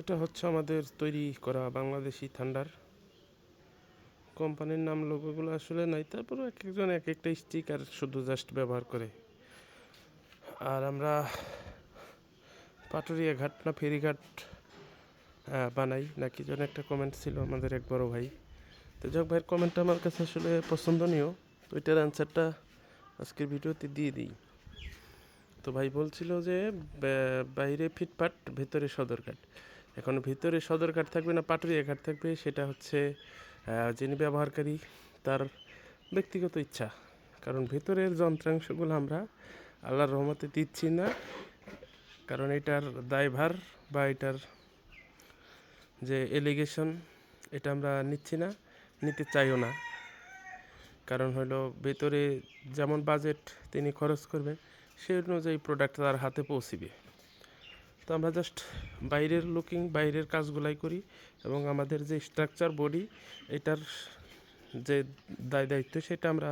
এটা হচ্ছে আমাদের তৈরি করা বাংলাদেশি থান্ডার। কোম্পানির নাম লোগোগুলো আসলে নাই, তারপরে এক একজন এক একটা স্টিকার শুধু জাস্ট ব্যবহার করে। আর আমরা পাটুরিয়া ঘাট না ফেরিঘাট বানাই নাকি যেন একটা কমেন্ট ছিল আমাদের এক বড় ভাই। তো যাক, ভাইয়ের কমেন্টটা আমার কাছে আসলে পছন্দনীয়, তো এটার অ্যান্সারটা আজকের ভিডিওতে দিয়ে দিই। তো ভাই বলছিল যে বাইরে ফিটপাট, ভেতরে সদরঘাট। এখন ভিতরে সদরঘাট থাকবে না পাটুরিয়া ঘাট থাকবে, সেটা হচ্ছে যিনি ব্যবহারকারী তার ব্যক্তিগত ইচ্ছা। কারণ ভেতরের যন্ত্রাংশগুলো আমরা আল্লাহর রহমতে দিচ্ছি না, কারণ এটার দায়ভার বা এটার যে এলিগেশন, এটা আমরা নিচ্ছি না, নিতে চাইও না। কারণ হলো ভেতরে যেমন বাজেট তিনি খরচ করবেন সেই অনুযায়ী প্রোডাক্ট তার হাতে পৌঁছিবে। তো আমরা জাস্ট বাইরের লুকিং, বাইরের কাজগুলাই করি, এবং আমাদের যে স্ট্রাকচার বডি, এটার যে দায়িত্ব সেটা আমরা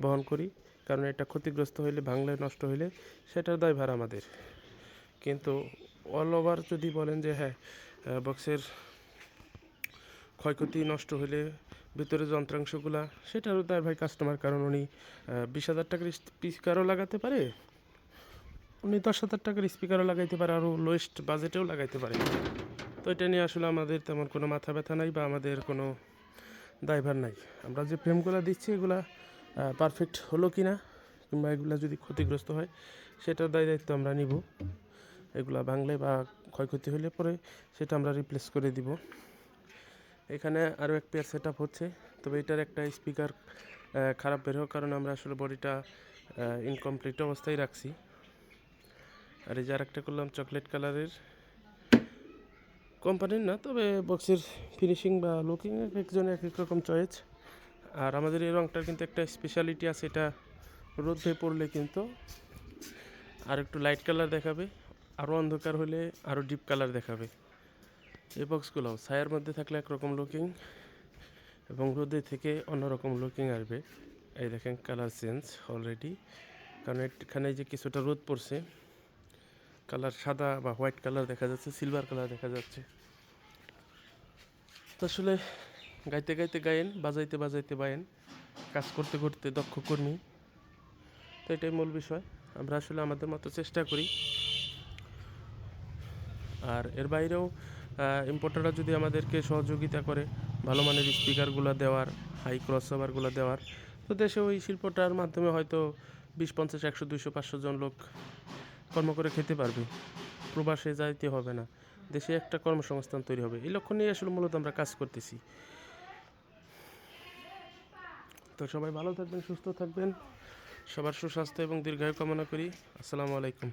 বহন করি। কারণ এটা ক্ষতিগ্রস্ত হইলে, ভাঙলে, নষ্ট হইলে সেটার দায়ভার আমাদের। কিন্তু অল ওভার যদি বলেন যে হ্যাঁ, বক্সের ক্ষয়ক্ষতি, নষ্ট হলে ভিতরে যন্ত্রাংশগুলা, সেটারও দায়ভার কাস্টমার। কারণ উনি 20,000 টাকার স্পিকারও লাগাতে পারে, উনি 10,000 টাকার স্পিকারও লাগাইতে পারে, আরও লোয়েস্ট বাজেটেও লাগাইতে পারে। তো এটা নিয়ে আসলে আমাদের তেমন কোনো মাথা ব্যথা নাই বা আমাদের কোনো দায়ভার নাই। আমরা যে ফ্রেমগুলো দিচ্ছি এগুলা পারফেক্ট হলো কি না, কিংবা এগুলা যদি ক্ষতিগ্রস্ত হয় সেটার দায়িত্ব আমরা নিব। এগুলা ভাঙলে বা ক্ষয়ক্ষতি হলে পরে সেটা আমরা রিপ্লেস করে দিব। এখানে আরও এক পেয়ার সেট আপ হচ্ছে, তবে এটার একটা স্পিকার খারাপ বের হোক, কারণ আমরা আসলে বডিটা ইনকমপ্লিট অবস্থায় রাখছি। আর এই যে আরেকটা করলাম চকলেট কালারের, কোম্পানির না, তবে বক্সের ফিনিশিং বা লুকিং এক একজনের এক এক রকম চয়েস। আর আমাদের এই রঙটার কিন্তু একটা স্পেশালিটি আছে, এটা রোদে পড়লে কিন্তু আর একটু লাইট কালার দেখাবে, আরও অন্ধকার হলে আরও ডিপ কালার দেখাবে। এই বক্সগুলো ছায়ার মধ্যে থাকলে একরকম লুকিং, এবং রোদে থেকে অন্যরকম লুকিং আসবে। এই দেখেন কালার চেঞ্জ অলরেডি, কারণ এখানে যে কিছুটা রোদ পড়ছে, কালার সাদা বা হোয়াইট কালার দেখা যাচ্ছে, সিলভার কালার দেখা যাচ্ছে। তো আসলে গাইতে গাইতে গায়েন, বাজাইতে বাজাইতে বায়েন, কাজ করতে করতে দক্ষ কর্মী। তো এটাই মূল বিষয়, আমরা আসলে আমাদের মতো চেষ্টা করি। আর এর বাইরেও ইম্পোর্টাররা যদি আমাদেরকে সহযোগিতা করে ভালো মানের স্পিকারগুলো দেওয়ার, হাই ক্রস ওভারগুলো দেওয়ার, তো দেশে ওই শিল্পটার মাধ্যমে হয়তো 20, 50, 100, 200, 500 জন লোক কর্ম করে খেতে পারবে। প্রবাসে যাইতে হবে না, দেশে একটা কর্মসংস্থান তৈরি হবে। এই লক্ষ্য নিয়ে আসলে মূলত আমরা কাজ করতেছি। তো সবাই ভালো থাকবেন, সুস্থ থাকবেন, সবার সুস্বাস্থ্য এবং দীর্ঘায়ু কামনা করি। আসসালামু আলাইকুম।